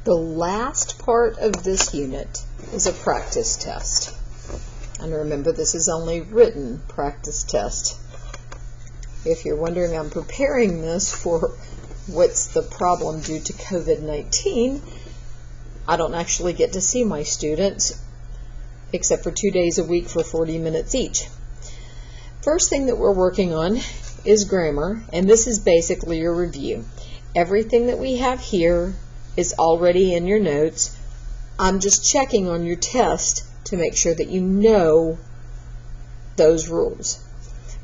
The last part of this unit is a practice test. And remember, this is only written practice test. If you're wondering, I'm preparing this for what's the problem due to COVID-19. I don't actually get to see my students except for 2 days a week for 40 minutes each. First thing that we're working on is grammar, and this is basically your review. Everything that we have here is already in your notes. I'm just checking on your test to make sure that you know those rules.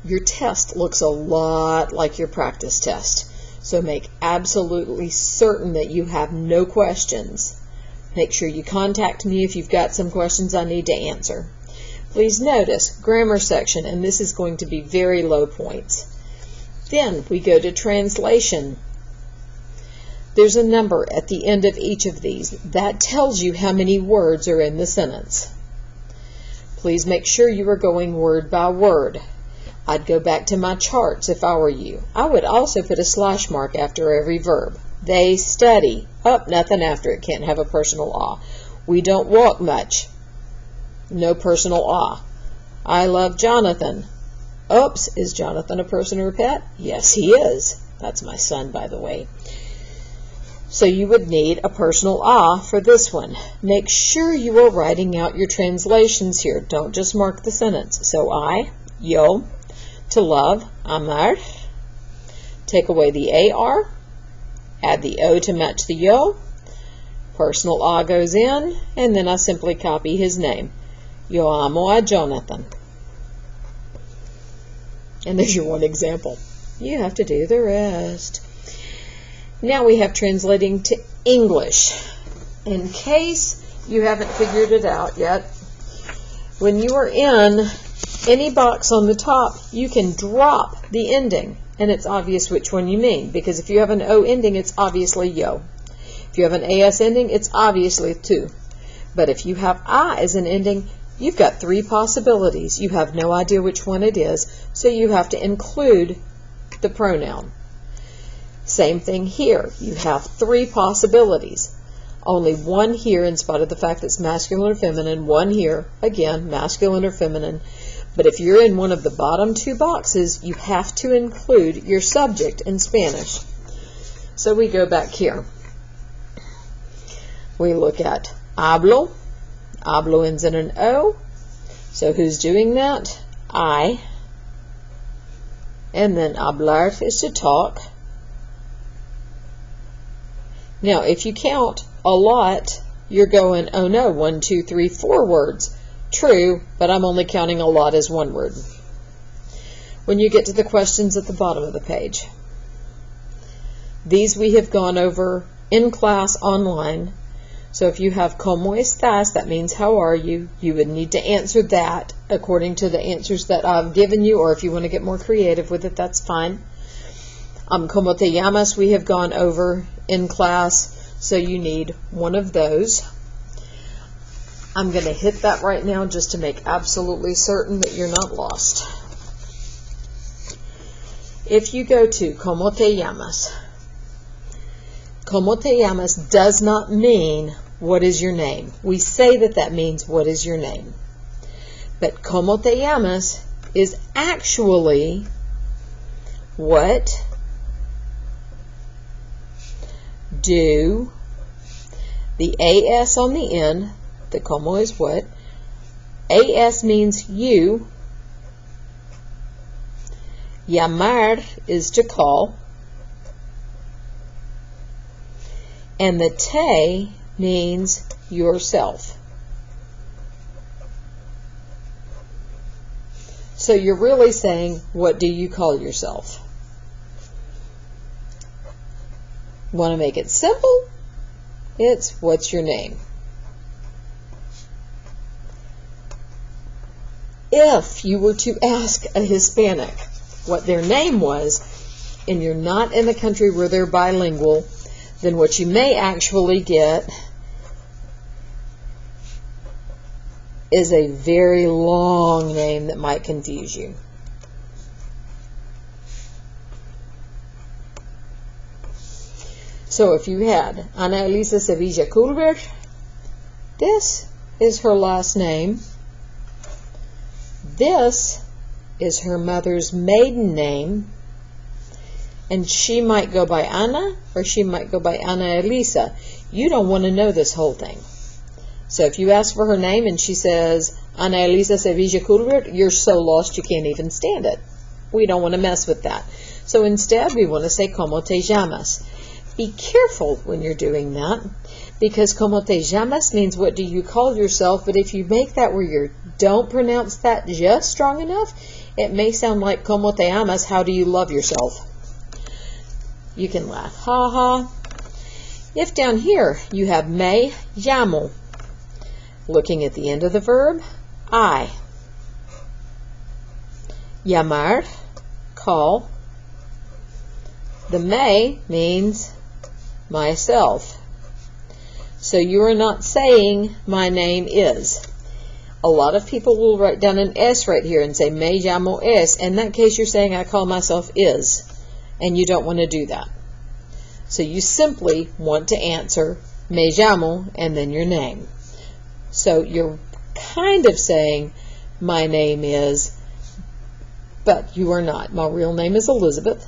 Your test looks a lot like your practice test, so make absolutely certain that you have no questions. Make sure you contact me if you've got some questions I need to answer. Please notice grammar section, and this is going to be very low points. Then we go to translation. There's a number at the end of each of these. That tells you how many words are in the sentence. Please make sure you are going word by word. I'd go back to my charts if I were you. I would also put a slash mark after every verb. They study. Up, nothing after it. Can't have a personal ah. We don't walk much. No personal ah. I love Jonathan. Oops, is Jonathan a person or a pet? Yes, he is. That's my son, by the way. So you would need a personal ah for this one. Make sure you are writing out your translations here. Don't just mark the sentence. So I, yo, to love, amar. Take away the AR. Add the O to match the yo. Personal ah goes in, and then I simply copy his name. Yo amo a Jonathan. And there's your one example. You have to do the rest. Now we have translating to English. In case you haven't figured it out yet, when you are in any box on the top, you can drop the ending, and it's obvious which one you mean, because if you have an O ending, it's obviously yo. If you have an AS ending, it's obviously tu. But if you have I as an ending, you've got three possibilities. You have no idea which one it is, so you have to include the pronoun. Same thing here. You have three possibilities. Only one here in spite of the fact that it's masculine or feminine, one here, again, masculine or feminine. But if you're in one of the bottom two boxes, you have to include your subject in Spanish. So we go back here. We look at hablo. Hablo ends in an O. So who's doing that? I. And then hablar is to talk. Now, if you count a lot, you're going, oh no, 1, 2, 3, 4 words. True, but I'm only counting a lot as one word. When you get to the questions at the bottom of the page, these we have gone over in class online. So if you have ¿Cómo estás? That means how are you? You would need to answer that according to the answers that I've given you, or if you want to get more creative with it, that's fine. ¿Cómo te llamas? We have gone over in class, so you need one of those. I'm going to hit that right now just to make absolutely certain that you're not lost. If you go to ¿Cómo te llamas? ¿Cómo te llamas does not mean what is your name. We say that that means what is your name. But ¿Cómo te llamas is actually what do the AS on the end. The como is what? AS means you. Llamar is to call. And the te means yourself. So you're really saying, what do you call yourself? Want to make it simple? It's what's your name? If you were to ask a Hispanic what their name was, and you're not in a country where they're bilingual, then what you may actually get is a very long name that might confuse you. So if you had Ana Elisa Sevilla Culver, this is her last name. This is her mother's maiden name. And she might go by Ana or she might go by Ana Elisa. You don't want to know this whole thing. So if you ask for her name and she says Ana Elisa Sevilla Culver, you're so lost you can't even stand it. We don't want to mess with that. So instead we want to say ¿Cómo te llamas? Be careful when you're doing that, because ¿Cómo te llamas? Means what do you call yourself, but if you make that where you don't pronounce that just strong enough, it may sound like ¿Cómo te amas? How do you love yourself? You can laugh, ha ha. If down here you have me llamo, looking at the end of the verb, I. Llamar, call. The me means myself. So you are not saying my name is. A lot of people will write down an S right here and say me llamo es. In that case you're saying I call myself is. And you don't want to do that. So you simply want to answer me llamo and then your name. So you're kind of saying my name is, but you are not. My real name is Elizabeth.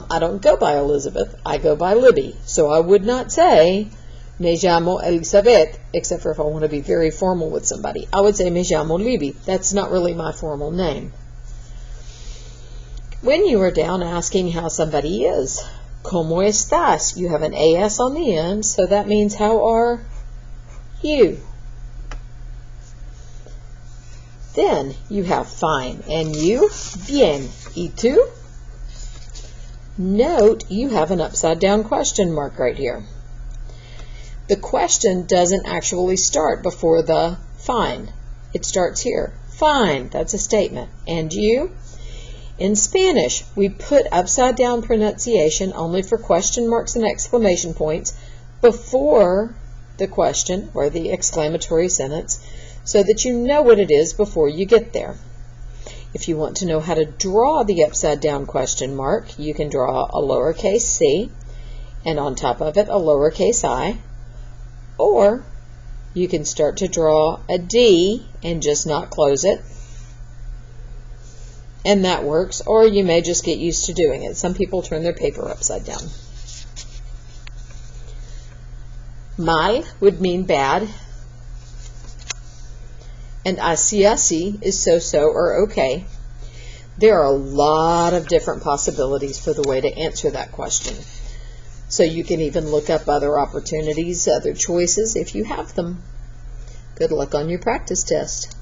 I don't go by Elizabeth. I go by Libby. So I would not say me llamo Elizabeth, except for if I want to be very formal with somebody. I would say me llamo Libby. That's not really my formal name. When you are down asking how somebody is, ¿Cómo estás? You have an AS on the end, so that means how are you? Then you have fine, and you, bien. ¿Y tú? Note you have an upside down question mark right here. The question doesn't actually start before the fine. It starts here. Fine, that's a statement. And you? In Spanish, we put upside down pronunciation only for question marks and exclamation points before the question or the exclamatory sentence so that you know what it is before you get there. If you want to know how to draw the upside down question mark, you can draw a lowercase c and on top of it a lowercase I, or you can start to draw a D and just not close it. And that works, or you may just get used to doing it. Some people turn their paper upside down. Mal would mean bad, and así is so-so or okay. There are a lot of different possibilities for the way to answer that question. So you can even look up other opportunities, other choices if you have them. Good luck on your practice test.